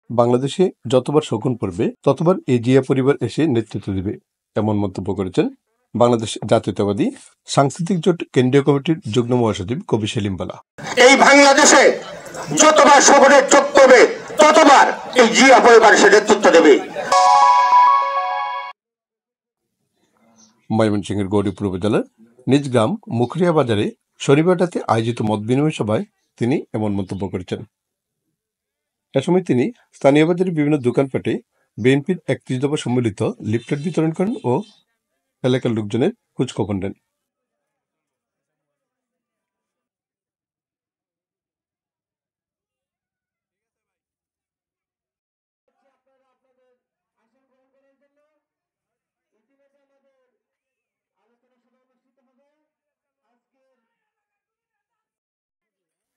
বাংলাদেশে যতবার শকুন পড়বে ততবার এই জিয়া পরিবার এসে নেতৃত্ব দেবে, এমন মন্তব্য করেছেন বাংলাদেশ জাতীয়তাবাদী সাংস্কৃতিক জোট কেন্দ্রীয় কমিটির যুগ্ম মহাসচিব কবি সেলিম বালা। এই বাংলাদেশে যতবার শকুনের চোখ পড়বে ততবার এই জিয়া পরিবার এসে নেতৃত্ব দেবে। ময়মনসিংহের গৌরীপুর উপজেলার নিজ গ্রাম মুখরিয়া বাজারে শনিবার রাতে আয়োজিত মত বিনিময় সভায় তিনি এমন মন্তব্য করেছেন। এ সময় তিনি স্থানীয় বাজারে বিভিন্ন দোকানপাটে বিএনপির ৩১ দফা সম্মিলিত লিফলেট বিতরণ করেন ও এলাকার লোকজনের খোঁজখবর নেন।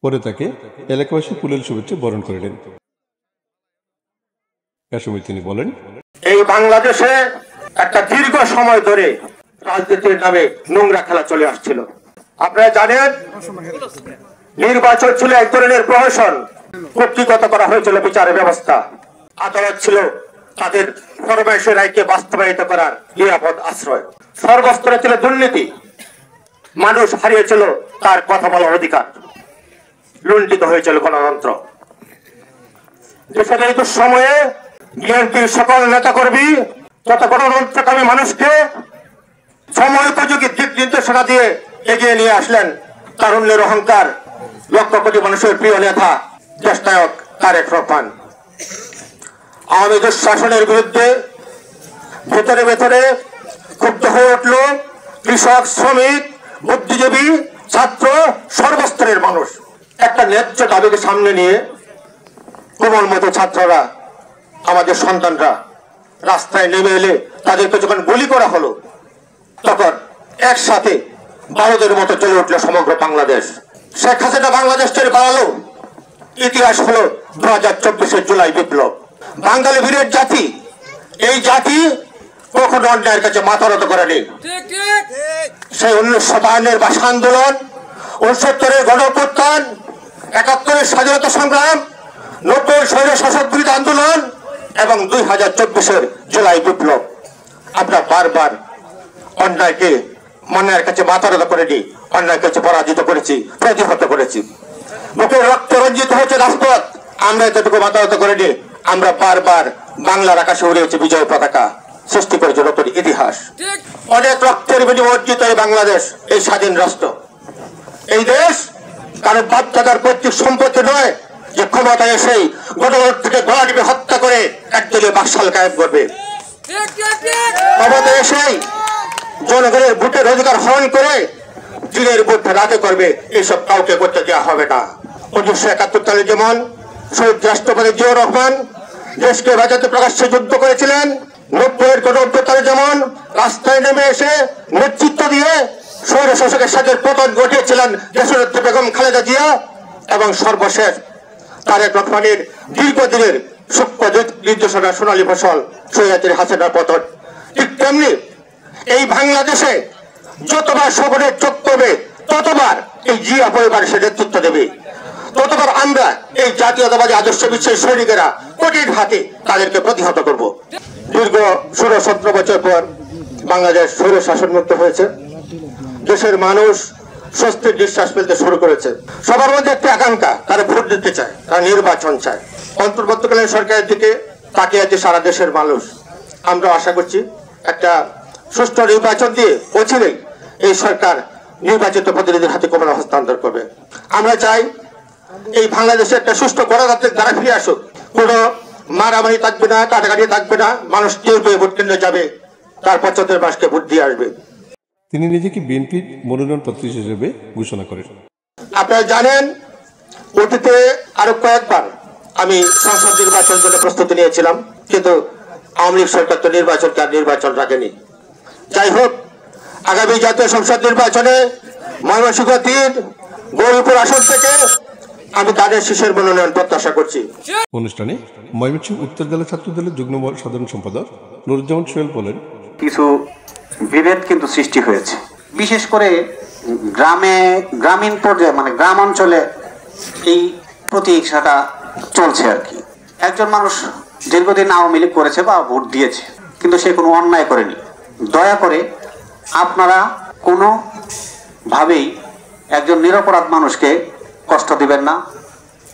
পরে তাকে এলাকাবাসী ফুলেল শুভেচ্ছা বরণ করে নেন। এ সময় তিনি বলেন, এই বাংলাদেশে একটা দীর্ঘ সময় ধরে রাজনীতির নামে নোংরা খেলা চলে আসছিল। আপনারা জানেন, নির্বাচন ছিল এক ধরনের প্রহসন, কর্তৃগত করা হয়েছিল বিচার ব্যবস্থা। আদালত ছিল তাদের ফরমাইশের রায়কে বাস্তবায়িত করার নিরাপদ আশ্রয়। সর্বস্তরে ছিল দুর্নীতি, মানুষ হারিয়েছিল তার কথা বলার অধিকার, লুণ্ঠিত হয়েছিল গণতন্ত্র। দেশের এই দুঃসময়ে বিএনপির সকল নেতাকর্মী তথা গণতন্ত্রকামী মানুষকে সময় উপযোগী দিক নির্দেশনা দিয়ে এগিয়ে নিয়ে আসলেন তারুণ্যের অহংকার, লক্ষ কোটি মানুষের প্রিয় নেতা দেশনায়ক তারেক রহমান। আওয়ামী দুঃশাসনের বিরুদ্ধে ভেতরে ভেতরে ক্ষুব্ধ হয়ে উঠল কৃষক, শ্রমিক, বুদ্ধিজীবী, ছাত্র, সর্বস্তরের মানুষ। একটা ন্যায্য দাবিকে সামনে নিয়ে কোমল মতো ছাত্ররা, আমাদের সন্তানরা রাস্তায় নেমে এলে তাদেরকে যখন গুলি করা হলো, তখন একসাথে বারোদের মতো চলে উঠল সমগ্র বাংলাদেশ। শেখ হাসিনা বাংলাদেশ ছেড়ে পালালো। ইতিহাস হলো 2024 জুলাই বিপ্লব। বাঙালি বীরের জাতি, এই জাতি কখনো অন্যায়ের কাছে মাথা নত করেনি। সেই 1952 ভাষা আন্দোলন, 69 গণঅভ্যুত্থান, 71 স্বাধীনতা সংগ্রাম, 90 স্বৈর শাসক বিরোধী আন্দোলন এবং 2024 জুলাই বিপ্লব। আমরা বারবার অন্যায়কে মনের কাছে মাথা নত করেনি, অন্যায়ের কাছে পরাজিত করেছি, প্রতিহত করেছি। বুকের রক্ত রঞ্জিত হয়েছে রাজপথ, আমরা এতটুকু মাথা নত করেনি। আমরা বারবার বাংলার আকাশে উড়েছে বিজয় পতাকা, সৃষ্টি করেছে নতুন ইতিহাস। অনেক রক্তের বিনিময়ে অর্জিত এই বাংলাদেশ, এই স্বাধীন রাষ্ট্র। এই দেশ কারো বাপদাদার পৈতৃক সম্পত্তি নয় যে ক্ষমতায় এসেই গণতন্ত্রকে গলা টিপে হত্যা করে একদলীয় বাকশাল কায়েম করবে। ক্ষমতায় এসেই জনগণের ভোটের অধিকার হরণ করে দিনের ভোট রাতে করবে, এইসব কাউকে করতে দেওয়া হবে না। 1971 সালে যেমন শহীদ রাষ্ট্রপতি জিয়াউর রহমান দেশকে বাঁচাতে প্রকাশ্যে যুদ্ধ করেছিলেন, 90 গণঅভ্যুত্থানে যেমন রাস্তায় নেমে এসে নেতৃত্ব দিয়ে স্বৈর শাসকের সাথে পতন ঘটিয়েছিলেন দেশনেত্রী বেগম খালেদা জিয়া, এবং সর্বশেষ তারেক রহমানের দীর্ঘদিনের সূক্ষ্ম নির্দেশনা সোনালী ফসল সৈয়দ হাসিনার পতন। ঠিক তেমনি এই বাংলাদেশে যতবার শকুনের চোখ পড়বে ততবার এই জিয়া পরিবার এসে নেতৃত্ব দেবে, ততবার আমরা এই জাতীয়তাবাদী আদর্শ বিশ্বের সৈনিকেরা কঠিন হাতে তাদেরকে প্রতিহত করব। দীর্ঘ 16-17 বছর পর বাংলাদেশ স্বৈর শাসন মুক্ত হয়েছে। দেশের মানুষ স্বস্তির নিঃশ্বাস ফেলতে শুরু করেছে। সবার মধ্যে একটি আকাঙ্ক্ষা, তারা ভোট দিতে চায়, তারা নির্বাচন চায়। অন্তর্বর্তীকালীন সরকারের দিকে তাকিয়ে আছে সারা দেশের মানুষ। আমরা আশা করছি একটা সুষ্ঠু নির্বাচন দিয়ে অচিরেই এই সরকার নির্বাচিত প্রতিনিধির হাতে ক্ষমতা হস্তান্তর করবে। আমরা চাই এই বাংলাদেশে একটা সুষ্ঠু গণতান্ত্রিক ধারা ফিরে আসুক। কোনো মারামারি থাকবে না, কাটাকাটি থাকবে না, মানুষ নির্ভয়ে ভোট কেন্দ্রে যাবে, তার 75 মাসকে ভোট দিয়ে আসবে। তিনি নিজেকে বিএনপির মনোনয়ন প্রার্থী হিসেবে ঘোষণা করেন। আপনারা জানেন, অতীতে আরো কয়েকবার আমি সংসদ নির্বাচনের জন্য প্রস্তুতি নিয়েছিলাম, কিন্তু আওয়ামী লীগ সরকার তো নির্বাচন রাখেনি। যাই হোক, আগামী জাতীয় সংসদ নির্বাচনে ময়মনসিংহ 3 গৌরীপুর আসন থেকে আমি তাদের শীর্ষের মনোনয়ন প্রত্যাশা করছি। অনুষ্ঠানে ময়মনসিংহ উত্তর জেলা ছাত্র দলের যুগ্ম সাধারণ সম্পাদক নুরুজ্জামান সোহেল বলেন, কিছু বিভেদ কিন্তু সৃষ্টি হয়েছে, বিশেষ করে গ্রামীণ পর্যায়ে, মানে গ্রাম অঞ্চলে এই প্রতিহিংসাটা চলছে আর কি। একজন মানুষ দীর্ঘদিন আওয়ামী লীগ করেছে বা ভোট দিয়েছে, কিন্তু সে কোনো অন্যায় করেনি। দয়া করে আপনারা কোনো ভাবেই একজন নিরপরাধ মানুষকে কষ্ট দিবেন না।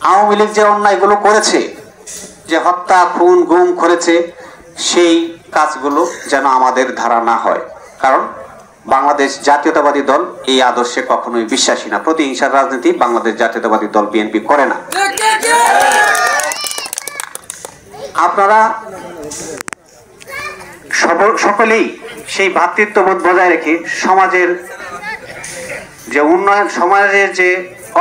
আওয়ামী লীগ যে অন্যায়গুলো করেছে, যে হত্যা, খুন, গুম করেছে, সেই কাজগুলো যেন আমাদের ধারা না হয়। কারণ বাংলাদেশ জাতীয়তাবাদী দল এই আদর্শে কখনোই বিশ্বাসী না। প্রতিহিংসার রাজনীতি বাংলাদেশ জাতীয়তাবাদী দল বিএনপি করে না। আপনারা সকলেই সেই ভ্রাতৃত্ববোধ বজায় রেখে সমাজের যে উন্নয়ন, সমাজের যে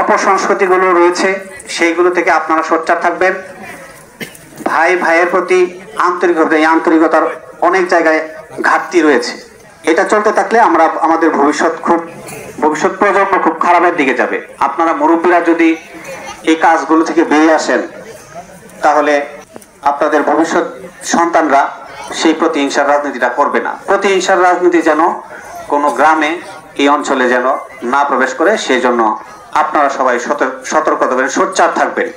অপসংস্কৃতিগুলো রয়েছে সেইগুলো থেকে আপনারা সোচ্চার থাকবেন। ভাই ভাইয়ের প্রতি আন্তরিকতা, এই আন্তরিকতার অনেক জায়গায় ঘাটতি রয়েছে। এটা চলতে থাকলে আমাদের ভবিষ্যৎ প্রজন্ম খুব খারাপের দিকে যাবে। আপনারা মুরব্বীরা যদি এই কাজগুলো থেকে বেরিয়ে আসেন, তাহলে আপনাদের ভবিষ্যৎ সন্তানরা সেই প্রতিহিংসার রাজনীতিটা করবে না। প্রতিহিংসার রাজনীতি যেন কোনো গ্রামে, এই অঞ্চলে যেন না প্রবেশ করে, সেজন্য আপনারা সবাই সতর্ক থাকবেন, সোচ্চার থাকবেন।